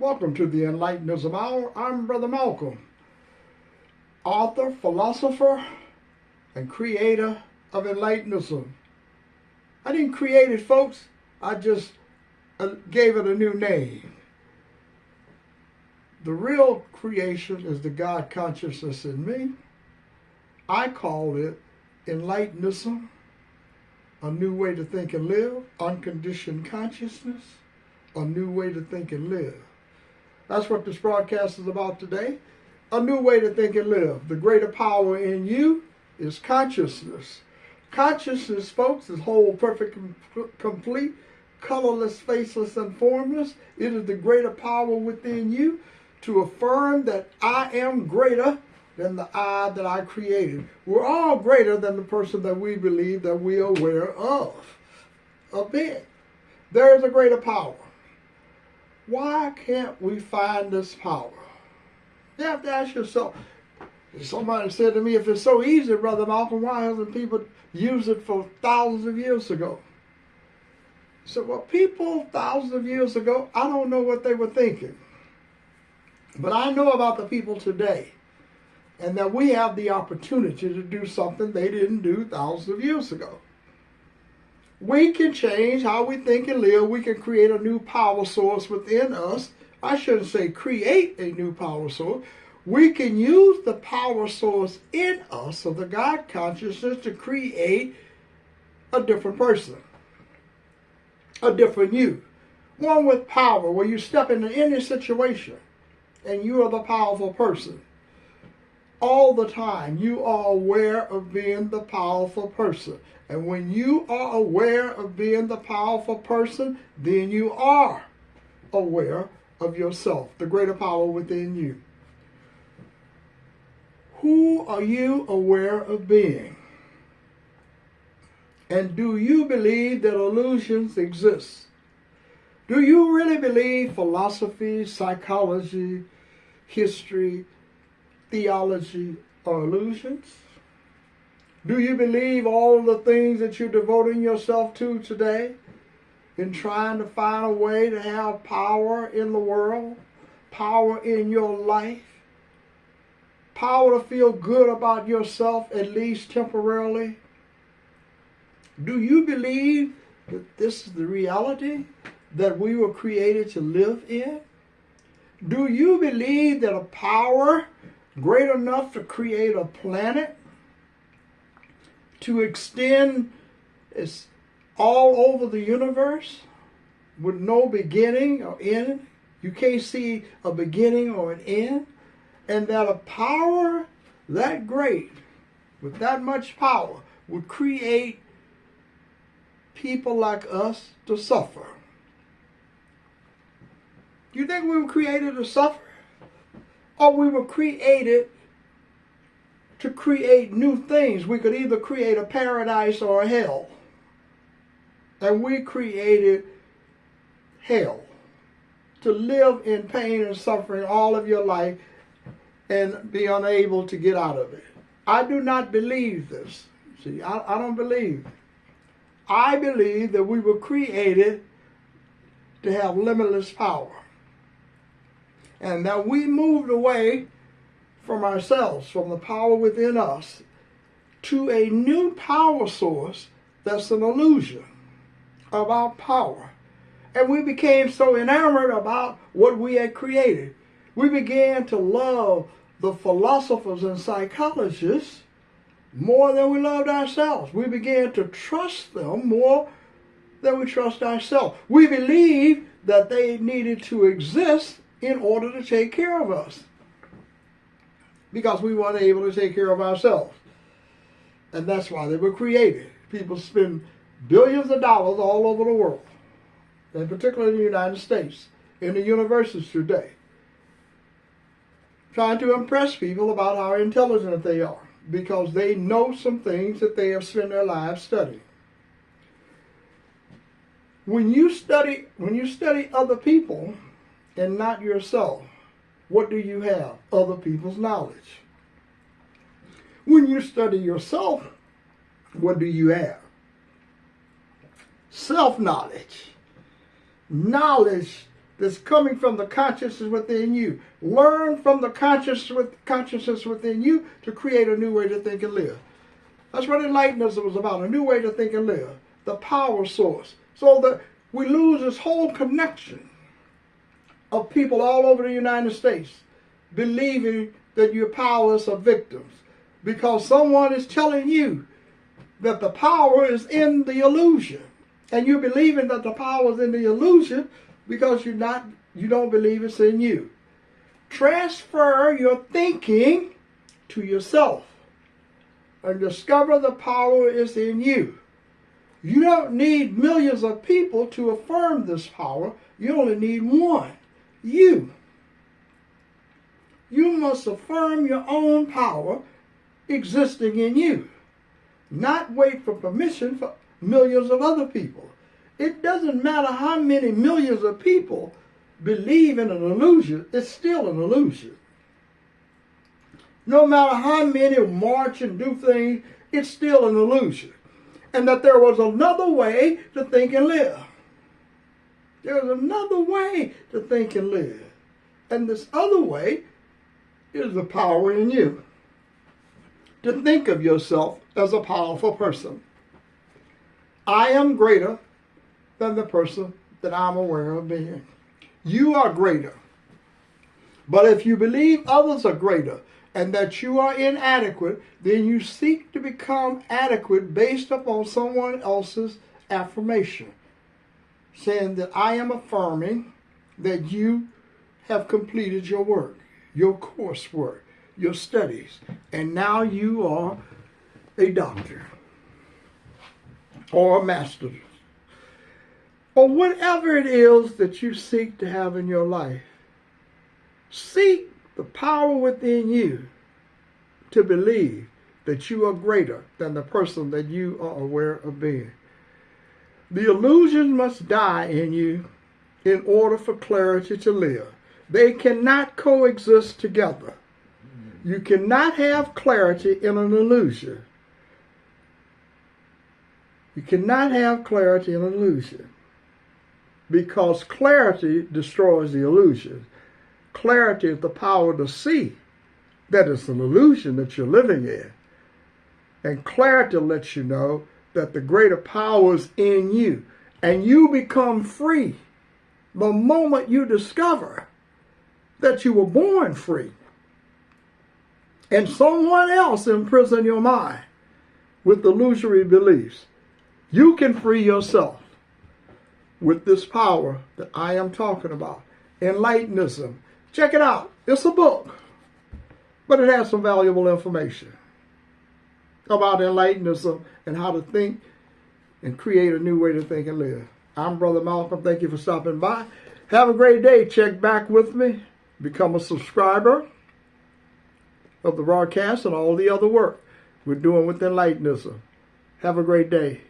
Welcome to the Enlightenism Hour. I'm Brother Malcolm, author, philosopher, and creator of Enlightenism. I didn't create it, folks. I just gave it a new name. The real creation is the God consciousness in me. I call it Enlightenism, a new way to think and live, unconditioned consciousness, a new way to think and live. That's what this broadcast is about today. A new way to think and live. The greater power in you is consciousness. Consciousness, folks, is whole, perfect, complete, colorless, faceless, and formless. It is the greater power within you to affirm that I am greater than the I that I created. We're all greater than the person that we believe that we are aware of being. There is a greater power. Why can't we find this power? You have to ask yourself. Somebody said to me, if it's so easy, Brother Malcolm, why hasn't people used it for thousands of years ago? So, well, people thousands of years ago, I don't know what they were thinking. But I know about the people today. And that we have the opportunity to do something they didn't do thousands of years ago. We can change how we think and live. We can create a new power source within us. I shouldn't say create a new power source. We can use the power source in us of the God consciousness to create a different person, a different you. One with power, where you step into any situation and you are the powerful person. All the time, you are aware of being the powerful person. And when you are aware of being the powerful person, then you are aware of yourself, the greater power within you. Who are you aware of being? And do you believe that illusions exist? Do you really believe philosophy, psychology, history, theology are illusions? Do you believe all the things that you're devoting yourself to today in trying to find a way to have power in the world, power in your life, power to feel good about yourself, at least temporarily? Do you believe that this is the reality that we were created to live in? Do you believe that a power great enough to create a planet, to extend all over the universe with no beginning or end? You can't see a beginning or an end. And that a power that great, with that much power, would create people like us to suffer. You think we were created to suffer? Or we were created to create new things? We could either create a paradise or a hell. And we created hell, to live in pain and suffering all of your life and be unable to get out of it. I do not believe this. See, I don't believe. I believe that we were created to have limitless power. And that we moved away from ourselves, from the power within us, to a new power source that's an illusion of our power. And we became so enamored about what we had created. We began to love the philosophers and psychologists more than we loved ourselves. We began to trust them more than we trust ourselves. We believed that they needed to exist in order to take care of us, because we weren't able to take care of ourselves. And that's why they were created. People spend billions of dollars all over the world, and particularly in the United States, in the universities today, trying to impress people about how intelligent they are, because they know some things that they have spent their lives studying. When you study other people and not yourself, what do you have? Other people's knowledge. When you study yourself, what do you have? Self-knowledge. Knowledge that's coming from the consciousness within you. Learn from the consciousness within you to create a new way to think and live. That's what enlightenment was about, a new way to think and live. The power source. So that we lose this whole connection of people all over the United States believing that you're powerless or victims because someone is telling you that the power is in the illusion. And you're believing that the power is in the illusion because you don't believe it's in you. Transfer your thinking to yourself and discover the power is in you. You don't need millions of people to affirm this power. You only need one. You. You must affirm your own power existing in you. Not wait for permission for millions of other people. It doesn't matter how many millions of people believe in an illusion, it's still an illusion. No matter how many march and do things, it's still an illusion. And that there was another way to think and live. There's another way to think and live. And this other way is the power in you. To think of yourself as a powerful person. I am greater than the person that I'm aware of being. You are greater. But if you believe others are greater and that you are inadequate, then you seek to become adequate based upon someone else's affirmation. Saying that I am affirming that you have completed your work, your coursework, your studies, and now you are a doctor or a master or whatever it is that you seek to have in your life. Seek the power within you to believe that you are greater than the person that you are aware of being. The illusion must die in you in order for clarity to live. They cannot coexist together. You cannot have clarity in an illusion. You cannot have clarity in an illusion because clarity destroys the illusion. Clarity is the power to see that it's an illusion that you're living in. And clarity lets you know that the greater power is in you. And you become free the moment you discover that you were born free. And someone else imprisoned your mind with illusory beliefs. You can free yourself with this power that I am talking about. Enlightenism. Check it out. It's a book. But it has some valuable information about Enlightenism and how to think and create a new way to think and live. I'm Brother Malcolm. Thank you for stopping by. Have a great day. Check back with me. Become a subscriber of the broadcast and all the other work we're doing with Enlightenism. Have a great day.